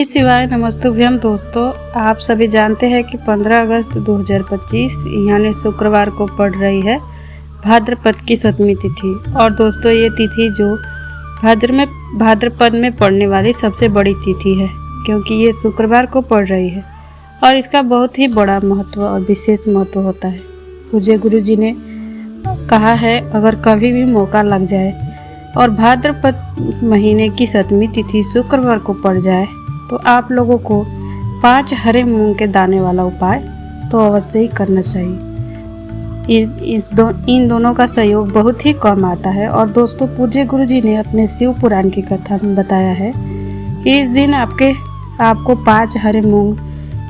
शिवाय नमस्तुभ्यम दोस्तों, आप सभी जानते हैं कि 15 अगस्त 2025 यानी शुक्रवार को पड़ रही है भाद्रपद की 7वीं तिथि। और दोस्तों ये तिथि जो भाद्रपद में पड़ने वाली सबसे बड़ी तिथि है, क्योंकि ये शुक्रवार को पड़ रही है और इसका बहुत ही बड़ा महत्व और विशेष महत्व होता है। पूज्य गुरु जी ने कहा है, अगर कभी भी मौका लग जाए और भाद्रपद महीने की 7वीं तिथि शुक्रवार को पड़ जाए तो आप लोगों को 5 हरे मूंग के दाने वाला उपाय तो अवश्य ही करना चाहिए। इन दोनों का सहयोग बहुत ही कम आता है। और दोस्तों, पूज्य गुरु जी ने अपने शिव पुराण की कथा में बताया है कि इस दिन आपको 5 हरे मूंग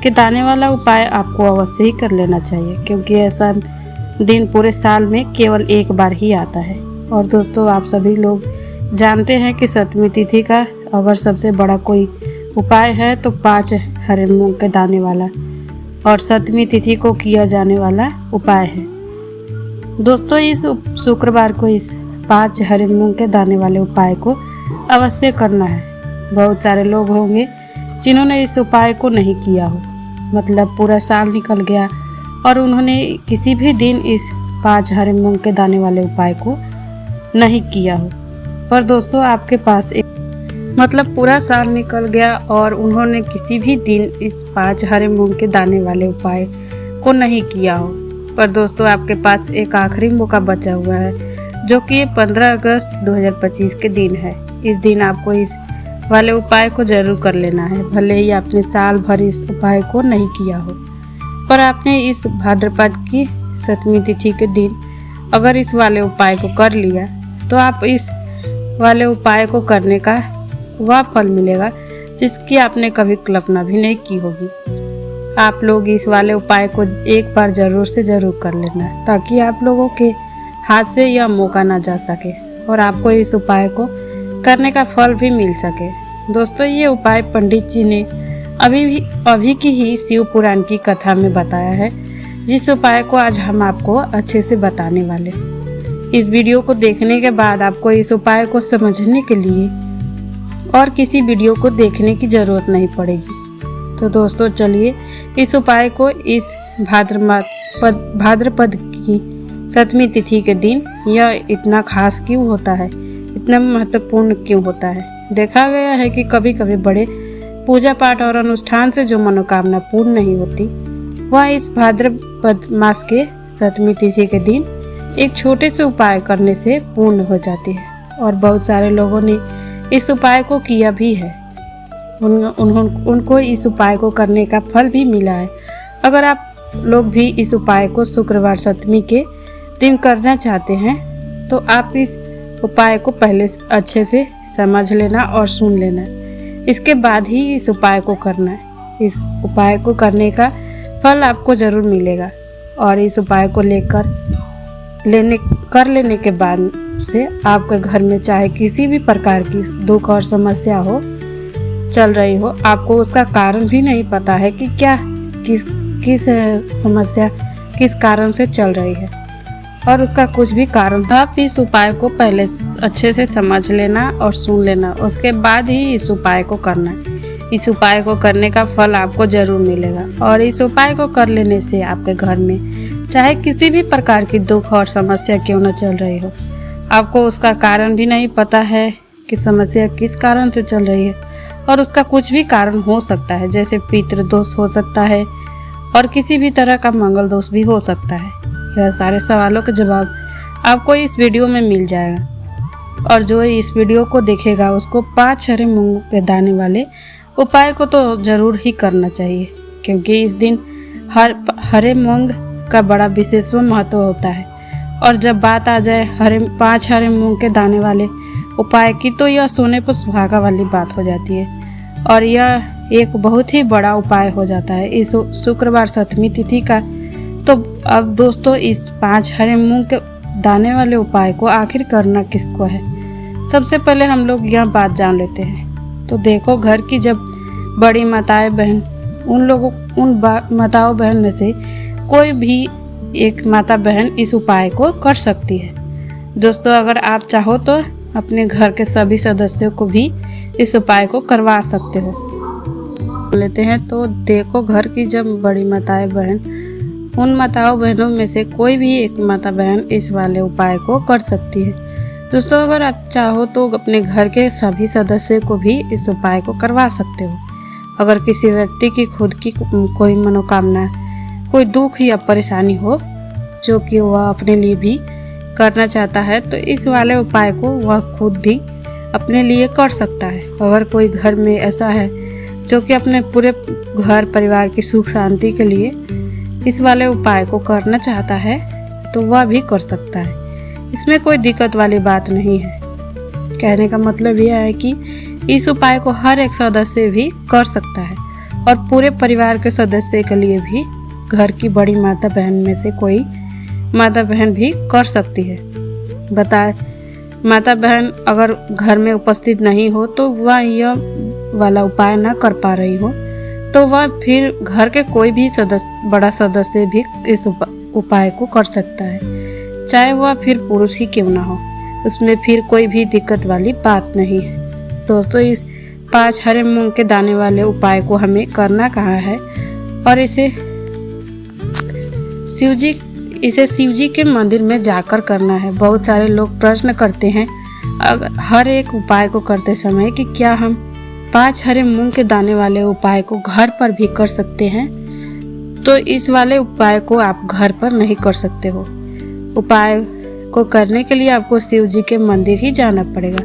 के दाने वाला उपाय आपको अवश्य ही कर लेना चाहिए, क्योंकि ऐसा दिन पूरे साल में केवल एक बार ही आता है। और दोस्तों, आप सभी लोग जानते हैं कि 7वीं तिथि का अगर सबसे बड़ा कोई उपाय है तो 5 हरे मूंग के दाने वाला और 7वीं तिथि को किया जाने वाला उपाय है। दोस्तों, इस शुक्रवार को इस 5 हरे मूंग के दाने वाले उपाय को अवश्य करना है। बहुत सारे लोग होंगे जिन्होंने इस उपाय को नहीं किया हो, मतलब पूरा साल निकल गया और उन्होंने किसी भी दिन इस 5 हरे मूंग के दाने वाले उपाय को नहीं किया हो। पर दोस्तों, आपके पास मतलब पूरा साल निकल गया और उन्होंने किसी भी दिन इस 5 हरे मूंग के दाने वाले उपाय को नहीं किया हो, पर दोस्तों आपके पास एक आखिरी मौका बचा हुआ है, जो कि 15 अगस्त 2025 के दिन है। इस दिन आपको इस वाले उपाय को जरूर कर लेना है। भले ही आपने साल भर इस उपाय को नहीं किया हो, पर आपने इस भाद्रपद की 7वीं तिथि के दिन अगर इस वाले उपाय को कर लिया तो आप इस वाले उपाय को करने का वह फल मिलेगा जिसकी आपने कभी कल्पना भी नहीं की होगी। आप लोग इस वाले उपाय को एक बार जरूर से जरूर कर लेना, ताकि आप लोगों के हाथ से यह मौका ना जा सके और आपको इस उपाय को करने का फल भी मिल सके। दोस्तों, ये उपाय पंडित जी ने अभी की ही शिव पुराण की कथा में बताया है, जिस उपाय को आज हम आपको अच्छे से बताने वाले। इस वीडियो को देखने के बाद आपको इस उपाय को समझने के लिए और किसी वीडियो को देखने की ज़रूरत नहीं पड़ेगी। तो दोस्तों, चलिए इस उपाय को इस भाद्रपद की 7वीं तिथि के दिन यह इतना खास क्यों होता है, इतना महत्वपूर्ण क्यों होता है। देखा गया है कि कभी कभी बड़े पूजा पाठ और अनुष्ठान से जो मनोकामना पूर्ण नहीं होती, वह इस भाद्रपद मास के 7वीं तिथि के दिन एक छोटे से उपाय करने से पूर्ण हो जाती है। और बहुत सारे लोगों ने इस उपाय को किया भी है, उनको इस उपाय को करने का फल भी मिला है। अगर आप लोग भी इस उपाय को शुक्रवार 7वीं के दिन करना चाहते हैं तो आप इस उपाय को पहले अच्छे से समझ लेना और सुन लेना, इसके बाद ही इस उपाय को करना है। इस उपाय को करने का फल आपको ज़रूर मिलेगा और इस उपाय को कर लेने के बाद से आपके घर में चाहे किसी भी प्रकार की दुख और समस्या हो चल रही हो, आपको उसका कारण भी नहीं पता है कि किस समस्या किस कारण से चल रही है और उसका कुछ भी कारण, आप इस उपाय को पहले अच्छे से समझ लेना और सुन लेना, उसके बाद ही इस उपाय को करना। इस उपाय को करने का फल आपको जरूर मिलेगा और इस उपाय को कर लेने से आपके घर में चाहे किसी भी प्रकार की दुख और समस्या क्यों न चल रही हो, आपको उसका कारण भी नहीं पता है कि समस्या किस कारण से चल रही है, और उसका कुछ भी कारण हो सकता है, जैसे पितृ दोष हो सकता है और किसी भी तरह का मंगल दोष भी हो सकता है। यह सारे सवालों के जवाब आपको इस वीडियो में मिल जाएगा। और जो इस वीडियो को देखेगा उसको 5 हरे मूंग के दाने वाले उपाय को तो ज़रूर ही करना चाहिए, क्योंकि इस दिन हरे मूंग का बड़ा विशेष महत्व होता है। और जब बात आ जाए 5 हरे मूंग के दाने वाले उपाय की, तो यह सोने पर सुहागा वाली बात हो जाती है और यह एक बहुत ही बड़ा उपाय हो जाता है इस शुक्रवार 7वीं तिथि का। तो अब दोस्तों, इस 5 हरे मूंग के दाने वाले उपाय को आखिर करना किसको है, सबसे पहले हम लोग यह बात जान लेते हैं। तो देखो, घर की जब बड़ी माताएं बहन, उन माताओं बहन में से कोई भी एक माता बहन इस उपाय को कर सकती है। दोस्तों, अगर आप चाहो तो अपने घर के सभी सदस्यों को भी इस उपाय को करवा सकते हो। लेते हैं। तो देखो, घर की जब बड़ी माताएं बहन, उन माताओं बहनों में से कोई भी एक माता बहन इस वाले उपाय को कर सकती है। दोस्तों, अगर आप चाहो तो अपने घर के सभी सदस्य को भी इस उपाय को करवा सकते हो। अगर किसी व्यक्ति की खुद की कोई मनोकामना, कोई दुख या परेशानी हो जो कि वह अपने लिए भी करना चाहता है, तो इस वाले उपाय को वह खुद भी अपने लिए कर सकता है। अगर कोई घर में ऐसा है जो कि अपने पूरे घर परिवार की सुख शांति के लिए इस वाले उपाय को करना चाहता है, तो वह भी कर सकता है। इसमें कोई दिक्कत वाली बात नहीं है। कहने का मतलब यह है कि इस उपाय को हर एक सदस्य भी कर सकता है और पूरे परिवार के सदस्य के लिए भी घर की बड़ी माता बहन में से कोई माता बहन भी कर सकती है। बताए, माता बहन अगर घर में उपस्थित नहीं हो तो वह यह वाला उपाय ना कर पा रही हो, तो वह फिर घर के कोई भी बड़ा सदस्य भी इस उपाय को कर सकता है, चाहे वह फिर पुरुष ही क्यों ना हो। उसमें फिर कोई भी दिक्कत वाली बात नहीं है। दोस्तों, इस 5 हरे मूंग के दाने वाले उपाय को हमें करना कहाँ है और इसे शिव जी के मंदिर में जाकर करना है। बहुत सारे लोग प्रश्न करते हैं हर एक उपाय को करते समय कि क्या हम 5 हरे मूंग के दाने वाले उपाय को घर पर भी कर सकते हैं। तो इस वाले उपाय को आप घर पर नहीं कर सकते हो। उपाय को करने के लिए आपको शिव जी के मंदिर ही जाना पड़ेगा।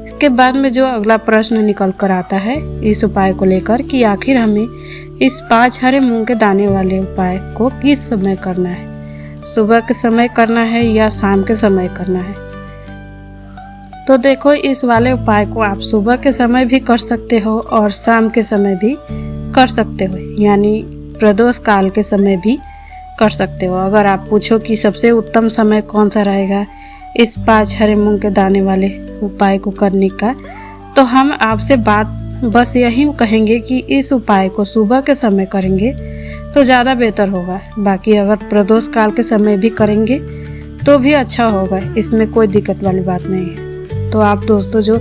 इसके बाद में जो अगला प्रश्न निकल कर आता है इस उपाय को लेकर कि आखिर हमें इस 5 हरे मूंग के दाने वाले उपाय को किस समय करना है, सुबह के समय करना है या शाम के समय करना है। तो देखो, इस वाले उपाय को आप सुबह के समय भी कर सकते हो और शाम के समय भी कर सकते हो, यानी प्रदोष काल के समय भी कर सकते हो। अगर आप पूछो कि सबसे उत्तम समय कौन सा रहेगा इस 5 हरे मूंग के दाने वाले उपाय को करने का, तो हम आपसे बस यही कहेंगे कि इस उपाय को सुबह के समय करेंगे तो ज़्यादा बेहतर होगा। बाकी अगर प्रदोष काल के समय भी करेंगे तो भी अच्छा होगा, इसमें कोई दिक्कत वाली बात नहीं है। तो आप दोस्तों, जो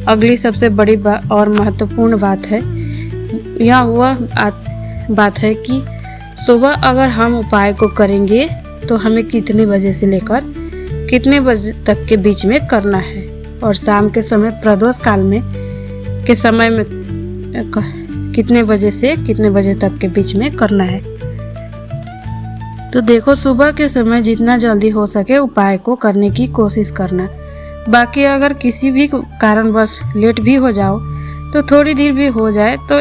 अगली सबसे बड़ी और महत्वपूर्ण बात है, यह वह बात है कि सुबह अगर हम उपाय को करेंगे तो हमें कितने बजे से लेकर कितने बजे तक के बीच में करना है और शाम के समय प्रदोष काल में के समय में कितने बजे से कितने बजे तक के बीच में करना है। तो देखो, सुबह के समय जितना जल्दी हो सके उपाय को करने की कोशिश करना। बाकी अगर किसी भी कारणवश लेट भी हो जाओ तो थोड़ी देर भी हो जाए तो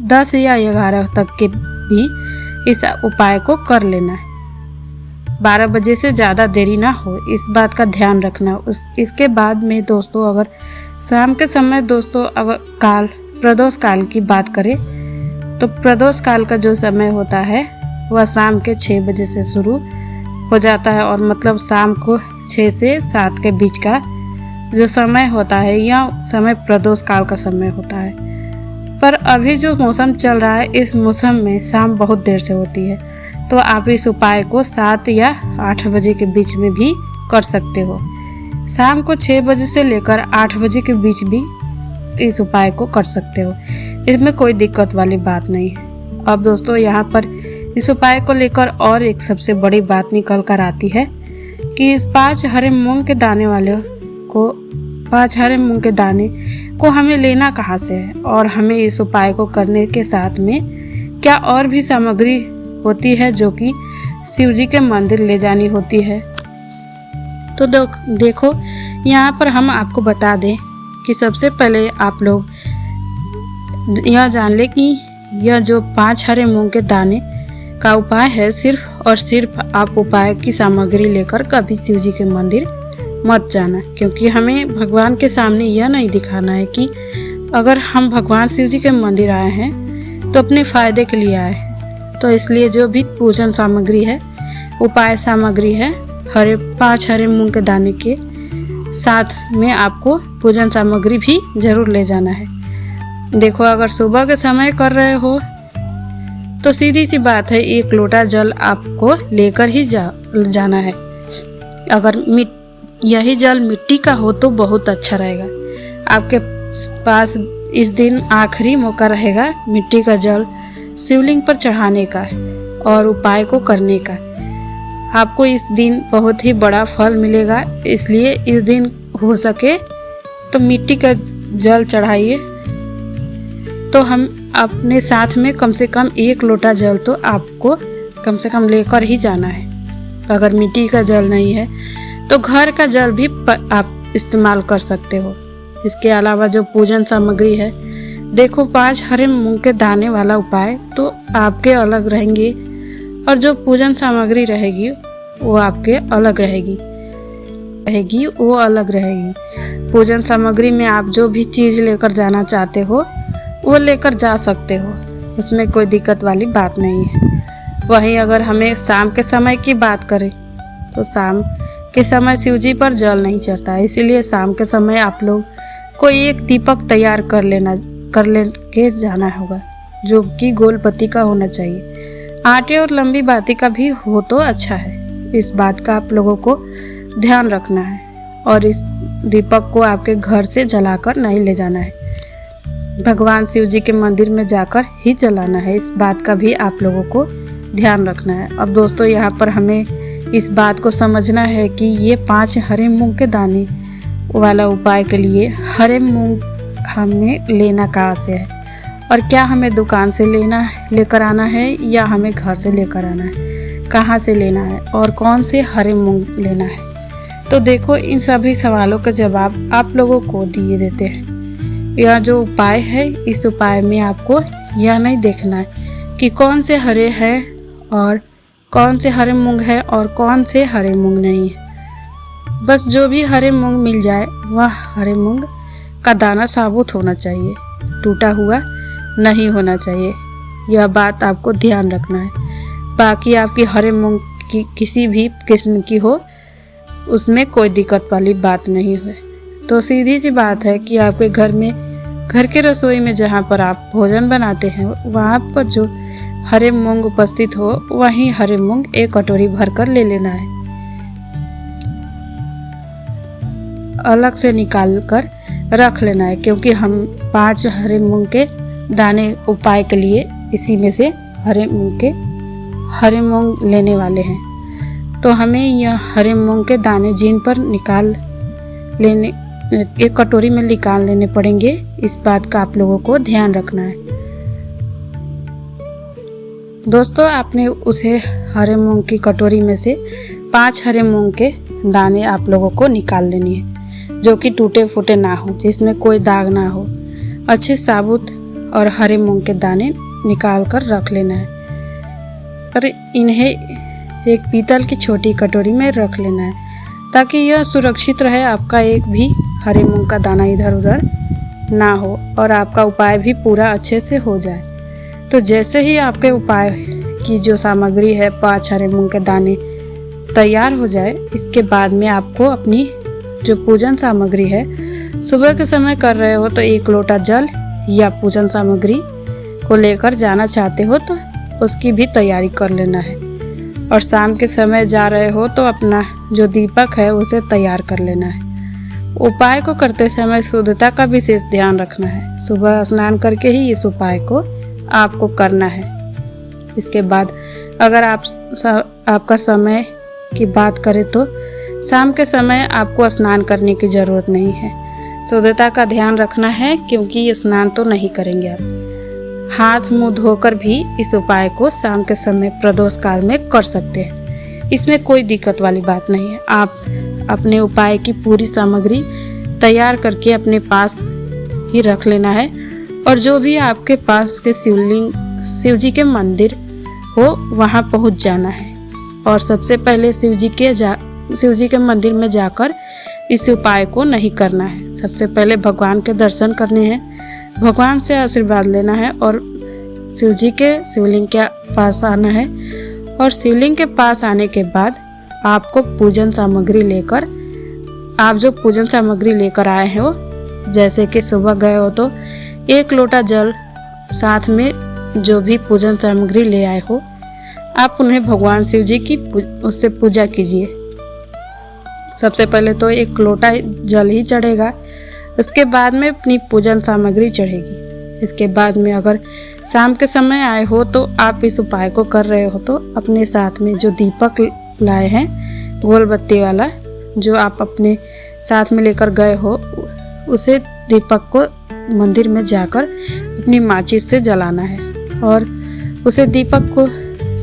10 या 11 तक के भी इस उपाय को कर लेना है। 12 बजे से ज़्यादा देरी ना हो, इस बात का ध्यान रखना। इसके बाद में दोस्तों, अगर शाम के समय दोस्तों अगर प्रदोष काल की बात करें तो प्रदोष काल का जो समय होता है वह शाम के 6 बजे से शुरू हो जाता है और मतलब शाम को 6 से 7 के बीच का जो समय होता है यह समय प्रदोष काल का समय होता है। पर अभी जो मौसम चल रहा है इस मौसम में शाम बहुत देर से होती है, तो आप इस उपाय को 7 या 8 बजे के बीच में भी कर सकते हो। शाम को 6 बजे से लेकर 8 बजे के बीच भी इस उपाय को कर सकते हो, इसमें कोई दिक्कत वाली बात नहीं है। अब दोस्तों, यहाँ पर इस उपाय को लेकर और एक सबसे बड़ी बात निकल कर आती है कि इस 5 हरे मूंग के दाने को हमें लेना कहाँ से है और हमें इस उपाय को करने के साथ में क्या और भी सामग्री होती है जो कि शिव जी के मंदिर ले जानी होती है। तो देखो, यहाँ पर हम आपको बता दें कि सबसे पहले आप लोग यह जान ले कि यह जो 5 हरे मूंग के दाने का उपाय है, सिर्फ और सिर्फ आप उपाय की सामग्री लेकर कभी शिव जी के मंदिर मत जाना, क्योंकि हमें भगवान के सामने यह नहीं दिखाना है कि अगर हम भगवान शिव जी के मंदिर आए हैं तो अपने फ़ायदे के लिए आए हैं। तो इसलिए जो भी पूजन सामग्री है, उपाय सामग्री है, 5 हरे मूंग के दाने के साथ में आपको पूजन सामग्री भी जरूर ले जाना है। देखो, अगर सुबह के समय कर रहे हो तो सीधी सी बात है, 1 लोटा जल आपको लेकर ही जाना है। अगर यही जल मिट्टी का हो तो बहुत अच्छा रहेगा। आपके पास इस दिन आखिरी मौका रहेगा मिट्टी का जल शिवलिंग पर चढ़ाने का और उपाय को करने का। आपको इस दिन बहुत ही बड़ा फल मिलेगा, इसलिए इस दिन हो सके तो मिट्टी का जल चढ़ाइए। तो हम अपने साथ में कम से कम 1 लोटा जल तो आपको कम से कम लेकर ही जाना है। अगर मिट्टी का जल नहीं है तो घर का जल भी आप इस्तेमाल कर सकते हो। इसके अलावा जो पूजन सामग्री है, देखो 5 हरे मूंग के दाने वाला उपाय तो आपके अलग रहेंगे और जो पूजन सामग्री रहेगी वो आपके अलग रहेगी वो अलग रहेगी। पूजन सामग्री में आप जो भी चीज़ लेकर जाना चाहते हो वो लेकर जा सकते हो, उसमें कोई दिक्कत वाली बात नहीं है। वहीं अगर हमें शाम के समय की बात करें तो शाम के समय शिव जी पर जल नहीं चढ़ता, इसीलिए शाम के समय आप लोग कोई एक दीपक तैयार कर लेके जाना होगा, जो कि गोल पत्ती का होना चाहिए। आटे और लंबी बाती का भी हो तो अच्छा है। इस बात का आप लोगों को ध्यान रखना है और इस दीपक को आपके घर से जलाकर नहीं ले जाना है, भगवान शिव जी के मंदिर में जाकर ही जलाना है। इस बात का भी आप लोगों को ध्यान रखना है। अब दोस्तों, यहाँ पर हमें इस बात को समझना है कि ये 5 हरे मूंग के दाने वाला उपाय के लिए हरे मूंग हमें लेना कहाँ से है और क्या हमें दुकान से लेकर आना है या हमें घर से लेकर आना है, कहाँ से लेना है और कौन से हरे मूंग लेना है। तो देखो, इन सभी सवालों का जवाब आप लोगों को दिए देते हैं। यह जो उपाय है, इस उपाय में आपको यह नहीं देखना है कि कौन से हरे है और कौन से हरे मूंग है और कौन से हरे मूंग नहीं है। बस जो भी हरे मूंग मिल जाए वह हरे मूंग का दाना साबुत होना चाहिए, टूटा हुआ नहीं होना चाहिए। यह बात आपको ध्यान रखना है। बाकी आपकी हरे मूंग की किसी भी किस्म की हो, उसमें कोई दिक्कत वाली बात नहीं है। तो सीधी सी बात है कि आपके घर के रसोई में जहाँ पर आप भोजन बनाते हैं वहाँ पर जो हरे मूंग उपस्थित हो, वहीं हरे मूंग 1 कटोरी भरकर ले लेना है। अलग से निकाल कर रख लेना है, क्योंकि हम 5 हरे मूंग के दाने उपाय के लिए इसी में से हरे मूंग लेने वाले हैं। तो हमें यह हरे मूंग के दाने जिन पर 1 कटोरी में निकाल लेने पड़ेंगे। इस बात का आप लोगों को ध्यान रखना है। दोस्तों, आपने उसे हरे मूंग की कटोरी में से 5 हरे मूंग के दाने आप लोगों को निकाल लेनी है, जो कि टूटे फूटे ना हो, जिसमें कोई दाग ना हो। अच्छे साबुत और हरे मूंग के दाने निकाल कर रख लेना है और इन्हें एक पीतल की छोटी कटोरी में रख लेना है, ताकि यह सुरक्षित रहे, आपका एक भी हरे मूंग का दाना इधर उधर ना हो और आपका उपाय भी पूरा अच्छे से हो जाए। तो जैसे ही आपके उपाय की जो सामग्री है 5 हरे मूंग के दाने तैयार हो जाए, इसके बाद में आपको अपनी जो पूजन सामग्री है, सुबह के समय कर रहे हो तो 1 लोटा जल या पूजन सामग्री को लेकर जाना चाहते हो तो उसकी भी तैयारी कर लेना है। और शाम के समय जा रहे हो तो अपना जो दीपक है उसे तैयार कर लेना है। उपाय को करते समय शुद्धता का विशेष ध्यान रखना है। सुबह स्नान करके ही इस उपाय को आपको करना है। इसके बाद अगर आपका समय की बात करें तो शाम के समय आपको स्नान करने की ज़रूरत नहीं है। शुद्धता का ध्यान रखना है, क्योंकि स्नान तो नहीं करेंगे आप। हाथ मुंह धोकर भी इस उपाय को शाम के समय प्रदोष काल में कर सकते हैं, इसमें कोई दिक्कत वाली बात नहीं है। आप अपने उपाय की पूरी सामग्री तैयार करके अपने पास ही रख लेना है और जो भी आपके पास के शिव जी के मंदिर हो वहाँ पहुँच जाना है और सबसे पहले शिव जी के मंदिर में जाकर इस उपाय को नहीं करना है। सबसे पहले भगवान के दर्शन करने हैं, भगवान से आशीर्वाद लेना है और शिव जी के शिवलिंग के पास आना है। और शिवलिंग के पास आने के बाद आपको पूजन सामग्री लेकर, आप जो पूजन सामग्री लेकर आए हो, जैसे कि सुबह गए हो तो 1 लोटा जल, साथ में जो भी पूजन सामग्री ले आए हो आप उन्हें भगवान शिव जी की उससे पूजा कीजिए। सबसे पहले तो 1 लोटा जल ही चढ़ेगा, उसके बाद में अपनी पूजन सामग्री चढ़ेगी। इसके बाद में अगर शाम के समय आए हो तो आप इस उपाय को कर रहे हो तो अपने साथ में जो दीपक लाए हैं गोल बत्ती वाला, जो आप अपने साथ में लेकर गए हो, उसे दीपक को मंदिर में जाकर अपनी माचिस से जलाना है और उसे दीपक को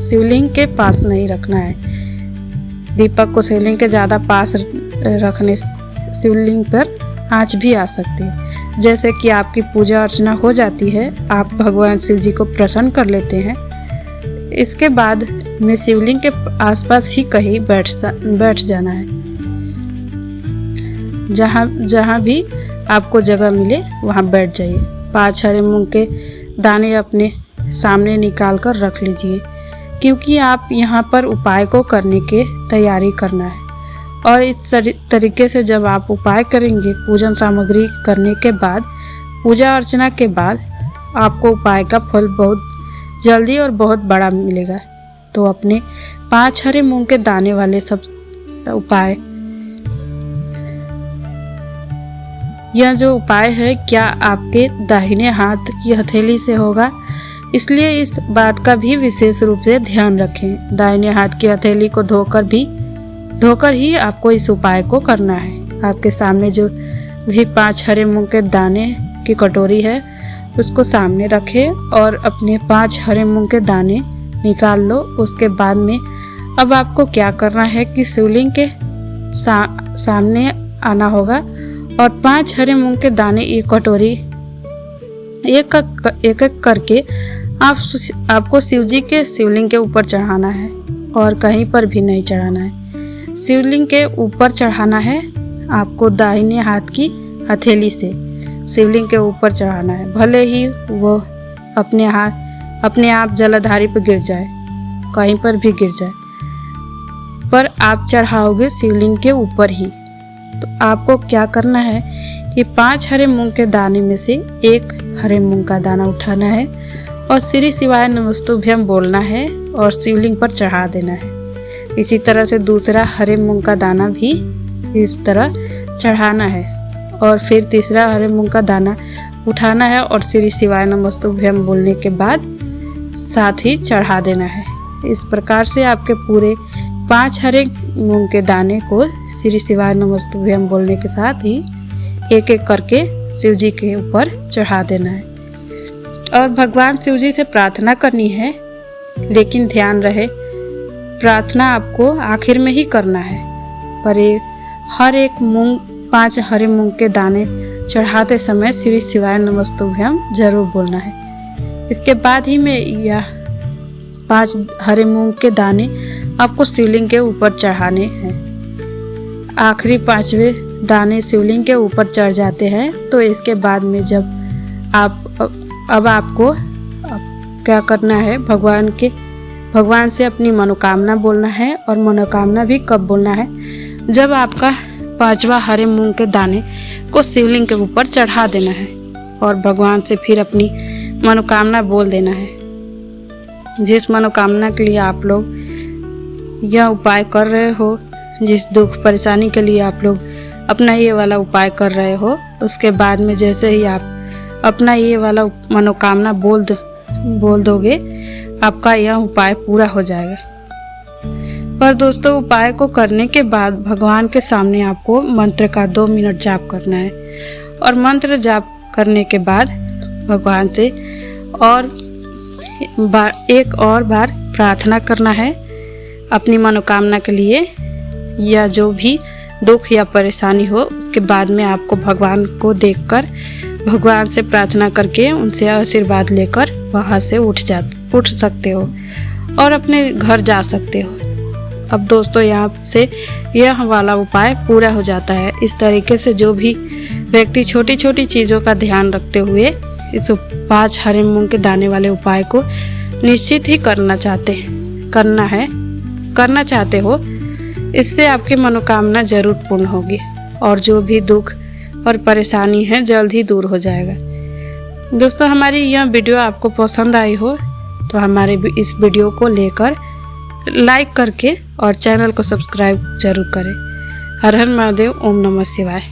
शिवलिंग के पास नहीं रखना है। दीपक को शिवलिंग के ज़्यादा पास रखने शिवलिंग पर आँच भी आ सकती है। जैसे कि आपकी पूजा अर्चना हो जाती है, आप भगवान शिव जी को प्रसन्न कर लेते हैं। इसके बाद में शिवलिंग के आसपास ही कहीं बैठ जाना है। जहाँ भी आपको जगह मिले वहाँ बैठ जाइए। 5 हरे मूंग के दाने अपने सामने निकाल कर रख लीजिए, क्योंकि आप यहाँ पर उपाय को करने के तैयारी करना है। और इस तरीके से जब आप उपाय करेंगे, पूजन सामग्री करने के बाद, पूजा अर्चना के बाद, आपको उपाय का फल बहुत जल्दी और बहुत बड़ा मिलेगा। तो अपने 5 हरे मूंग के दाने वाले सब उपाय, यह जो उपाय है क्या आपके दाहिने हाथ की हथेली से होगा, इसलिए इस बात का भी विशेष रूप से ध्यान रखें। दाहिने हाथ की हथेली को धोकर ही आपको इस उपाय को करना है। आपके सामने जो भी 5 हरे मूंग के दाने की कटोरी है उसको सामने रखें और अपने 5 हरे मूंग के दाने निकाल लो। उसके बाद में अब आपको क्या करना है कि शिवलिंग के सामने आना होगा और 5 हरे मूंग के दाने एक कटोरी एक करके आपको शिव जी के शिवलिंग के ऊपर चढ़ाना है और कहीं पर भी नहीं चढ़ाना है। शिवलिंग के ऊपर चढ़ाना है आपको दाहिने हाथ की हथेली से शिवलिंग के ऊपर चढ़ाना है। भले ही वो अपने आप जलाधारी पर गिर जाए, कहीं पर भी गिर जाए, पर आप चढ़ाओगे शिवलिंग के ऊपर ही। तो आपको क्या करना है कि 5 हरे मूंग के दाने में से एक हरे मूंग का दाना उठाना है और श्री शिवाय नमस्तुभ्यम बोलना है और शिवलिंग पर चढ़ा देना है। इसी तरह से दूसरा हरे मूंग का दाना भी इस तरह चढ़ाना है और फिर तीसरा हरे मूंग का दाना उठाना है और श्री शिवाय नमस्तुभ्यम बोलने के बाद साथ ही चढ़ा देना है। इस प्रकार से आपके पूरे 5 हरे मूंग के दाने को श्री शिवाय नमस्तुभ्यम बोलने के साथ ही एक एक करके शिव जी के ऊपर चढ़ा देना है और भगवान शिव जी से प्रार्थना करनी है। लेकिन ध्यान रहे, प्रार्थना आपको आखिर में ही करना है, पर हर एक 5 हरे मूंग के दाने चढ़ाते समय श्री शिवाय नमस्तुभ्यम जरूर बोलना है। इसके बाद ही में यह 5 हरे मूंग के दाने आपको शिवलिंग के ऊपर चढ़ाने हैं। आखिरी 5वें दाने शिवलिंग के ऊपर चढ़ जाते हैं तो इसके बाद में जब आपको क्या करना है, भगवान से अपनी मनोकामना बोलना है। और मनोकामना भी कब बोलना है, जब आपका 5वां हरे मूंग के दाने को शिवलिंग के ऊपर चढ़ा देना है और भगवान से फिर अपनी मनोकामना बोल देना है। जिस मनोकामना के लिए आप लोग यह उपाय कर रहे हो, जिस दुख परेशानी के लिए आप लोग अपना ये वाला उपाय कर रहे हो, उसके बाद में जैसे ही आप अपना ये वाला मनोकामना बोल दोगे, आपका यह उपाय पूरा हो जाएगा। पर दोस्तों, उपाय को करने के बाद भगवान के सामने आपको मंत्र का 2 मिनट जाप करना है और मंत्र जाप करने के बाद भगवान से एक और बार प्रार्थना करना है अपनी मनोकामना के लिए, या जो भी दुख या परेशानी हो। उसके बाद में आपको भगवान को देखकर भगवान से प्रार्थना करके उनसे आशीर्वाद लेकर वहाँ से उठ सकते हो और अपने घर जा सकते हो। अब दोस्तों, यहाँ से यह वाला उपाय पूरा हो जाता है। इस तरीके से जो भी व्यक्ति छोटी छोटी चीज़ों का ध्यान रखते हुए इस 5 हरे मूंग के दाने वाले उपाय को निश्चित ही करना चाहते हो, इससे आपकी मनोकामना जरूर पूर्ण होगी और जो भी दुख और परेशानी है जल्द ही दूर हो जाएगा। दोस्तों, हमारी यह वीडियो आपको पसंद आई हो तो हमारे इस वीडियो को लेकर लाइक करके और चैनल को सब्सक्राइब जरूर करें। हर हर महादेव, ओम नमः शिवाय।